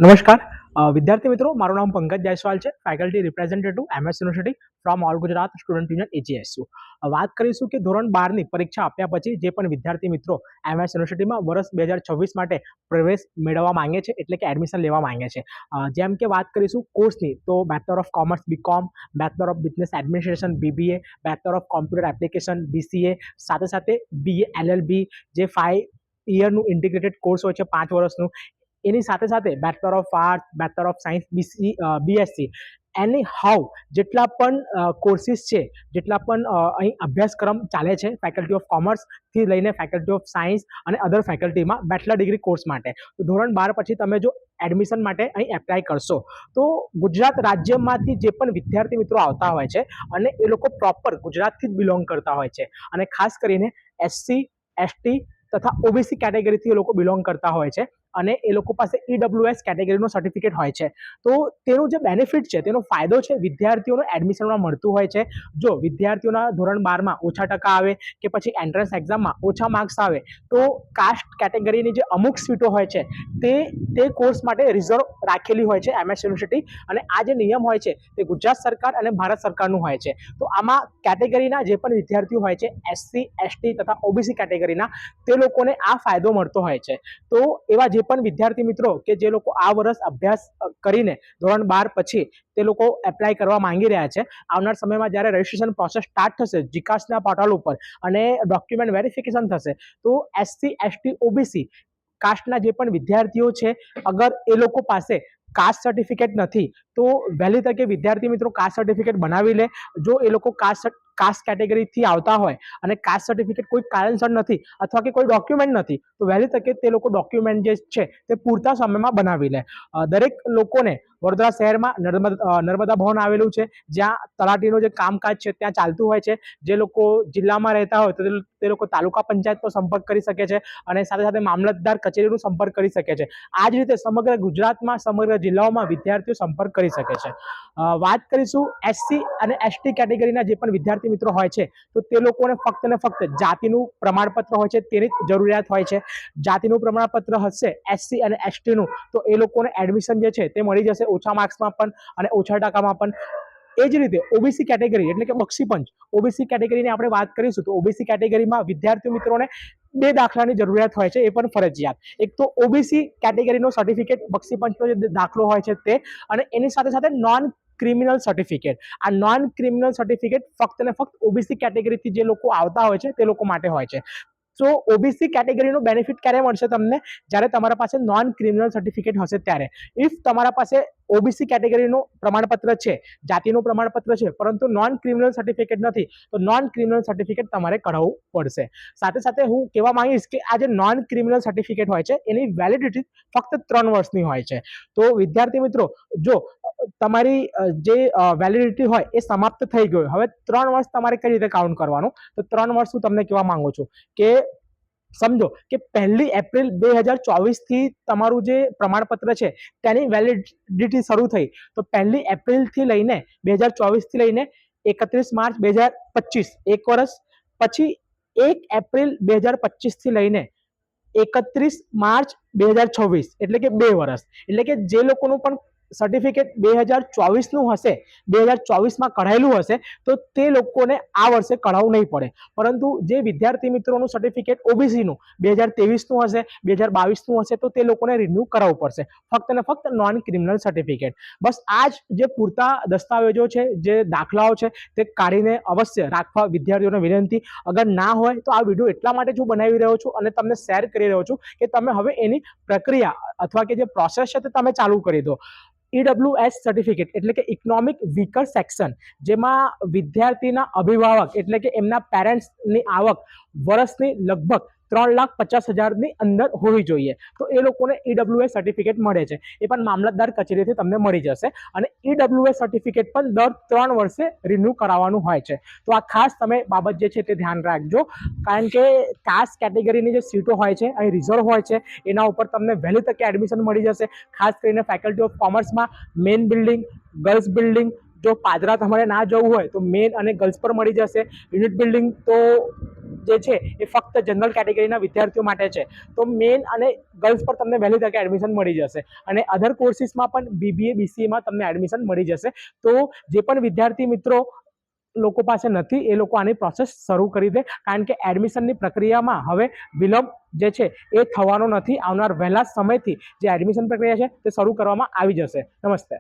નમસ્કાર વિદ્યાર્થી મિત્રો, મારું નામ પંકજ જાયસવાલ છે, faculty representative MS university from all Gujarat student union AGSU. વાત કરીશું કે ધોરણ 12ની પરીક્ષા આપ્યા પછી જે પણ વિદ્યાર્થી મિત્રો MS યુનિવર્સિટીમાં વર્ષ 2026 માટે પ્રવેશ મેળવવા માંગે છે, એટલે કે એડમિશન લેવા માંગે છે. જેમ કે વાત કરીશું કોર્સની, તો bachelor of commerce BCom, bachelor of business administration BBA, bachelor of computer application BCA, સાથે સાથે BA LLB જે 5 યરનું ઇન્ટિગ્રેટેડ કોર્સ હોય છે, 5 વર્ષનું. એની સાથે સાથે bachelor of art, bachelor of science BSc, any how જેટલા પણ કોર્સિસ છે, જેટલા પણ અહીં અભ્યાસક્રમ ચાલે છે ફેકલ્ટી ઓફ કોમર્સથી લઈને ફેકલ્ટી ઓફ સાયન્સ અને અધર ફેકલ્ટીમાં બેચલર ડિગ્રી કોર્સ માટે. તો ધોરણ 12 પછી તમે જો એડમિશન માટે અહીં એપ્લાય કરશો તો ગુજરાત રાજ્યમાંથી જે પણ વિદ્યાર્થી મિત્રો આવતા હોય છે અને એ લોકો પ્રોપર ગુજરાતથી જ બિલોંગ કરતા હોય છે, અને ખાસ કરીને SC ST તથા OBC કેટેગરીથી એ લોકો બિલોંગ કરતા હોય છે, અને એ લોકો પાસે EWS કેટેગરીનો સર્ટિફિકેટ હોય છે. તો તેનું જે બેનિફિટ છે, તેનો ફાયદો છે વિદ્યાર્થીઓને એડમિશનમાં મળતું હોય છે. જો વિદ્યાર્થીઓના ધોરણ 12માં ઓછા ટકા આવે કે પછી એન્ટ્રન્સ એક્ઝામમાં ઓછા માર્ક્સ આવે તો કાસ્ટ કેટેગરીની જે અમુક સીટો હોય છે તે કોર્સ માટે રિઝર્વ રાખેલી હોય છે MS યુનિવર્સિટી, અને આ જે નિયમ હોય છે તે ગુજરાત સરકાર અને ભારત સરકારનું હોય છે. તો આમાં કેટેગરીના જે પણ વિદ્યાર્થીઓ હોય છે SC ST તથા OBC કેટેગરીના, તે લોકોને આ ફાયદો મળતો હોય છે. તો એવા જે પણ વિદ્યાર્થી મિત્રો કે જે લોકો આ વર્ષ અભ્યાસ કરીને ધોરણ 12 પછી તે લોકો એપ્લાય કરવા માંગી રહ્યા છે, આવનાર સમયમાં જ્યારે રજિસ્ટ્રેશન પ્રોસેસ સ્ટાર્ટ થશે જીકાસના પોર્ટલ ઉપર અને ડોક્યુમેન્ટ વેરિફિકેશન થશે, તો SC ST OBC કાસ્ટના જે પણ વિદ્યાર્થીઓ છે, અગર એ લોકો પાસે કાસ્ટ સર્ટિફિકેટ નથી તો વહેલી તકે વિદ્યાર્થી મિત્રો કાસ્ટ સર્ટિફિકેટ બનાવી લે. જો એ લોકો કાસ્ટ કેટેગરીથી આવતા હોય અને કાસ્ટ સર્ટિફિકેટ કોઈ કારણસર નથી અથવા કે કોઈ ડોક્યુમેન્ટ નથી, તો વહેલી તકે તે લોકો ડોક્યુમેન્ટ જે છે તે પૂરતા સમયમાં બનાવી લે. દરેક લોકોને વડોદરા શહેરમાં નર્મદા ભવન આવેલું છે, જ્યાં તલાટીનું જે કામકાજ છે ત્યાં ચાલતું હોય છે. જે લોકો જિલ્લામાં રહેતા હોય તો તે લોકો તાલુકા પંચાયતનો સંપર્ક કરી શકે છે, અને સાથે સાથે મામલતદાર કચેરીનો સંપર્ક કરી શકે છે. આ જ રીતે સમગ્ર ગુજરાતમાં, સમગ્ર જિલ્લાઓમાં વિદ્યાર્થીઓ સંપર્ક કરી શકે છે. વાત કરીશું SC અને ST કેટેગરીના જે પણ વિદ્યાર્થી મિત્રો હોય છે, તો તે લોકોને ફક્ત ને ફક્ત જાતિનું પ્રમાણપત્ર હોય છે તેની જ જરૂરિયાત હોય છે. જાતિનું પ્રમાણપત્ર હશે SC અને ST નું, તો એ લોકોને એડમિશન જે છે તે મળી જશે ઓછા માર્ક્સમાં પણ અને ઓછા ટકામાં પણ. એ જ રીતે OBC કેટેગરી એટલે કે બક્ષીપંચ, OBC કેટેગરીની આપણે વાત કરીશું તો OBC કેટેગરીમાં વિદ્યાર્થી મિત્રોને 2 દાખલાની જરૂરિયાત હોય છે, એ પણ ફરજિયાત. એક તો OBC કેટેગરીનો સર્ટિફિકેટ, બક્ષીપંચનો જે દાખલો હોય છે તે, અને એની સાથે સાથે નોન ક્રિમિનલ સર્ટિફિકેટ. આ નોન ક્રિમિનલ સર્ટિફિકેટ ફક્ત ને ફક્ત OBC કેટેગરીથી જે લોકો આવતા હોય છે તે લોકો માટે હોય છે. તો OBC કેટેગરીનો બેનિફિટ ક્યારે મળશે તમને? જ્યારે તમારા પાસે નોન ક્રિમિનલ સર્ટિફિકેટ હશે ત્યારે. ઇફ તમારા પાસે OBC કેટેગરીનું પ્રમાણપત્ર છે, જાતિનું પ્રમાણપત્ર છે, પરંતુ નોન ક્રિમિનલ સર્ટિફિકેટ નથી, તો નોન ક્રિમિનલ સર્ટિફિકેટ તમારે કઢાવવું પડશે. સાથે સાથે હું કહેવા માંગીશ કે આ જે નોન ક્રિમિનલ સર્ટિફિકેટ હોય છે એની વેલિડિટી ફક્ત 3 વર્ષની હોય છે. તો વિદ્યાર્થી મિત્રો, જો તમારી જે વેલિડિટી હોય એ સમાપ્ત થઈ ગઈ, હવે 3 વર્ષ તમારે કઈ રીતે કાઉન્ટ કરવાનું, તો 3 વર્ષ હું તમને કહેવા માંગુ છું કે સમજો કે 1 એપ્રિલ 2024 થી તમારું જે પ્રમાણપત્ર છે તેની વેલિડિટી શરૂ થઈ, તો 1 એપ્રિલ થી લઈને 2024 થી લઈને 31 માર્ચ 2025 એક વર્ષ, પછી 1 એપ્રિલ 2025 થી લઈને 31 માર્ચ 2026 એટલે કે 2 વર્ષ. એટલે કે જે લોકોનું પણ સર્ટિફિકેટ 2024નું હશે, 2024માં કઢાયેલું હશે, તો તે લોકોને આ વર્ષે કઢાવવું નહીં પડે. પરંતુ જે વિદ્યાર્થી મિત્રોનું સર્ટિફિકેટ OBCનું 2023નું હશે, 2022નું હશે, તો તે લોકોને રિન્યૂ કરાવવું પડશે, ફક્ત ને ફક્ત નોન ક્રિમિનલ સર્ટિફિકેટ. બસ આ જ જે પૂરતા દસ્તાવેજો છે, જે દાખલાઓ છે, તે કાઢીને અવશ્ય રાખવા વિદ્યાર્થીઓને વિનંતી. અગર ના હોય તો આ વિડીયો એટલા માટે જ હું બનાવી રહ્યો છું અને તમને શેર કરી રહ્યો છું કે તમે હવે એની પ્રક્રિયા અથવા કે જે પ્રોસેસ છે તે તમે ચાલુ કરી દો. EWS સર્ટિફિકેટ એટલે કે ઇકોનોમિક વીકર સેક્શન, જેમાં વિદ્યાર્થીના અભિભાવક એટલે કે એમના પેરેન્ટ્સની આવક વર્ષની લગભગ 3,50,000ની અંદર હોવી જોઈએ, તો એ લોકોને EWS સર્ટિફિકેટ મળે છે. એ પણ મામલતદાર કચેરીથી તમને મળી જશે, અને EWS સર્ટિફિકેટ પણ દર 3 વર્ષે રિન્યૂ કરાવવાનું હોય છે. તો આ ખાસ તમે બાબત જે છે તે ધ્યાન રાખજો, કારણ કે કાસ્ટ કેટેગરીની જે સીટો હોય છે અહીં રિઝર્વ હોય છે, એના ઉપર તમને વહેલી તકે એડમિશન મળી જશે. ખાસ કરીને ફેકલ્ટી ઓફ કોમર્સમાં મેઇન બિલ્ડિંગ, ગર્લ્સ બિલ્ડિંગ, જો પાદરા તમારે ના જવું હોય તો મેન અને ગર્લ્સ પર મળી જશે. યુનિટ બિલ્ડિંગ તો જે છે એ ફક્ત જનરલ કેટેગરીના વિદ્યાર્થીઓ માટે છે. તો મેન અને ગર્લ્સ પર તમને વહેલી તકે એડમિશન મળી જશે અને અધર કોર્સિસમાં પણ BBA BCAમાં તમને એડમિશન મળી જશે. તો જે પણ વિદ્યાર્થી મિત્રો લોકો પાસે નથી એ લોકો આની પ્રોસેસ શરૂ કરી દે, કારણ કે એડમિશનની પ્રક્રિયામાં હવે વિલંબ જે છે એ થવાનો નથી. આવનાર વહેલા સમયથી જે એડમિશન પ્રક્રિયા છે તે શરૂ કરવામાં આવી જશે. નમસ્તે.